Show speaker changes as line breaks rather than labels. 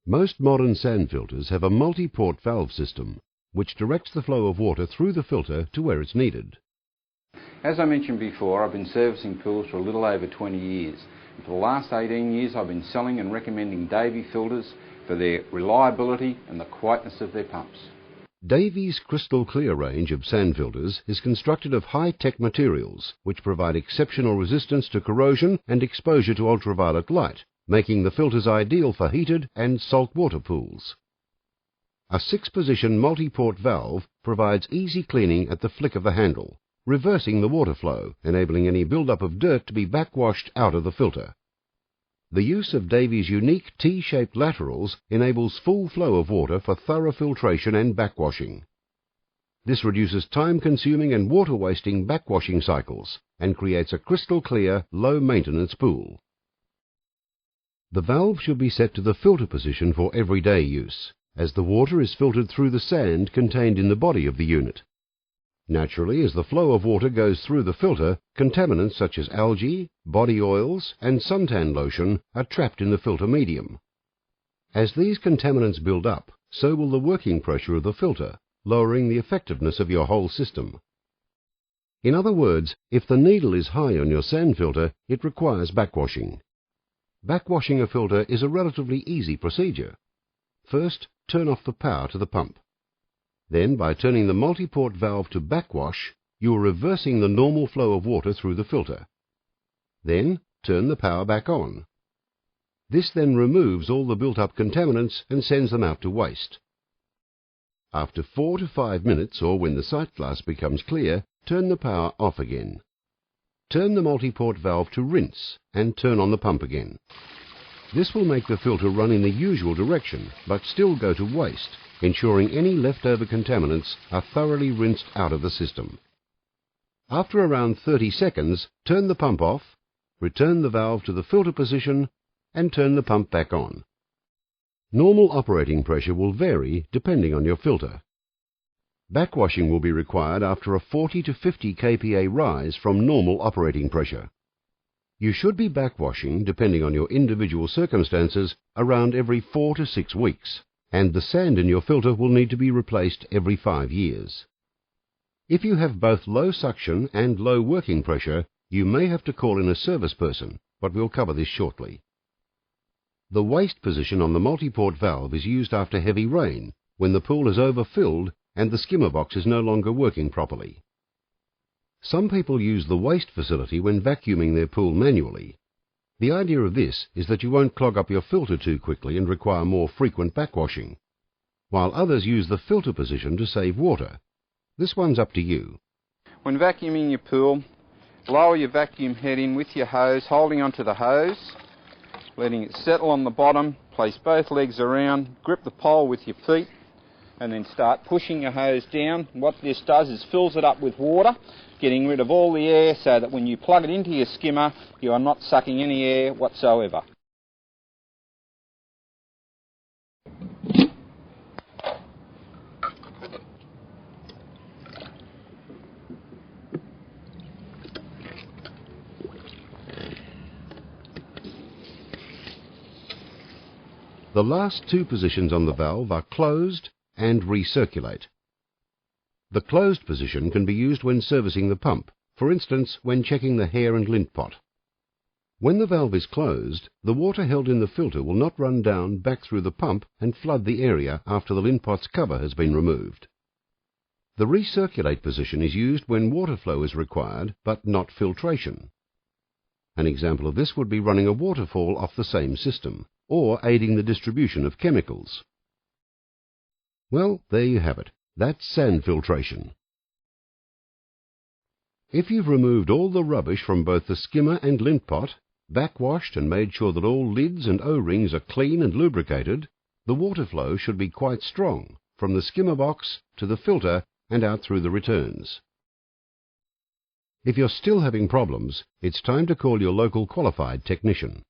Most modern sand filters have a multi-port valve system, which directs the flow of water through the filter to where it's needed.
As I mentioned before, I've been servicing pools for a little over 20 years. And for the last 18 years, I've been selling and recommending Davey filters for their reliability and the quietness of their pumps.
Davey's Crystal Clear range of sand filters is constructed of high-tech materials which provide exceptional resistance to corrosion and exposure to ultraviolet light, making the filters ideal for heated and saltwater pools. A 6-position multi-port valve provides easy cleaning at the flick of the handle, reversing the water flow, enabling any build-up of dirt to be backwashed out of the filter. The use of Davey's unique T-shaped laterals enables full flow of water for thorough filtration and backwashing. This reduces time-consuming and water-wasting backwashing cycles and creates a crystal clear, low-maintenance pool. The valve should be set to the filter position for everyday use, as the water is filtered through the sand contained in the body of the unit. Naturally, as the flow of water goes through the filter, contaminants such as algae, body oils and suntan lotion are trapped in the filter medium. As these contaminants build up, so will the working pressure of the filter, lowering the effectiveness of your whole system. In other words, if the needle is high on your sand filter, it requires backwashing. Backwashing a filter is a relatively easy procedure. First, turn off the power to the pump. Then, by turning the multi-port valve to backwash, you are reversing the normal flow of water through the filter. Then, turn the power back on. This then removes all the built-up contaminants and sends them out to waste. After 4 to 5 minutes, or when the sight glass becomes clear, turn the power off again. Turn the multi-port valve to rinse and turn on the pump again. This will make the filter run in the usual direction, but still go to waste, ensuring any leftover contaminants are thoroughly rinsed out of the system. After around 30 seconds, turn the pump off, return the valve to the filter position, and turn the pump back on. Normal operating pressure will vary depending on your filter. Backwashing will be required after a 40 to 50 kPa rise from normal operating pressure. You should be backwashing, depending on your individual circumstances, around every 4 to 6 weeks, and the sand in your filter will need to be replaced every 5 years. If you have both low suction and low working pressure, you may have to call in a service person, but we'll cover this shortly. The waste position on the multi-port valve is used after heavy rain, when the pool is overfilled and the skimmer box is no longer working properly. Some people use the waste facility when vacuuming their pool manually. The idea of this is that you won't clog up your filter too quickly and require more frequent backwashing, while others use the filter position to save water. This one's up to you.
When vacuuming your pool, lower your vacuum head in with your hose, holding onto the hose, letting it settle on the bottom, place both legs around, grip the pole with your feet, and then start pushing your hose down. What this does is fills it up with water, getting rid of all the air so that when you plug it into your skimmer, you are not sucking any air whatsoever.
The last 2 positions on the valve are closed and recirculate. The closed position can be used when servicing the pump, for instance when checking the hair and lint pot. When the valve is closed, the water held in the filter will not run down back through the pump and flood the area after the lint pot's cover has been removed. The recirculate position is used when water flow is required, but not filtration. An example of this would be running a waterfall off the same system, or aiding the distribution of chemicals. Well, there you have it. That's sand filtration. If you've removed all the rubbish from both the skimmer and lint pot, backwashed and made sure that all lids and O-rings are clean and lubricated, the water flow should be quite strong, from the skimmer box to the filter and out through the returns. If you're still having problems, it's time to call your local qualified technician.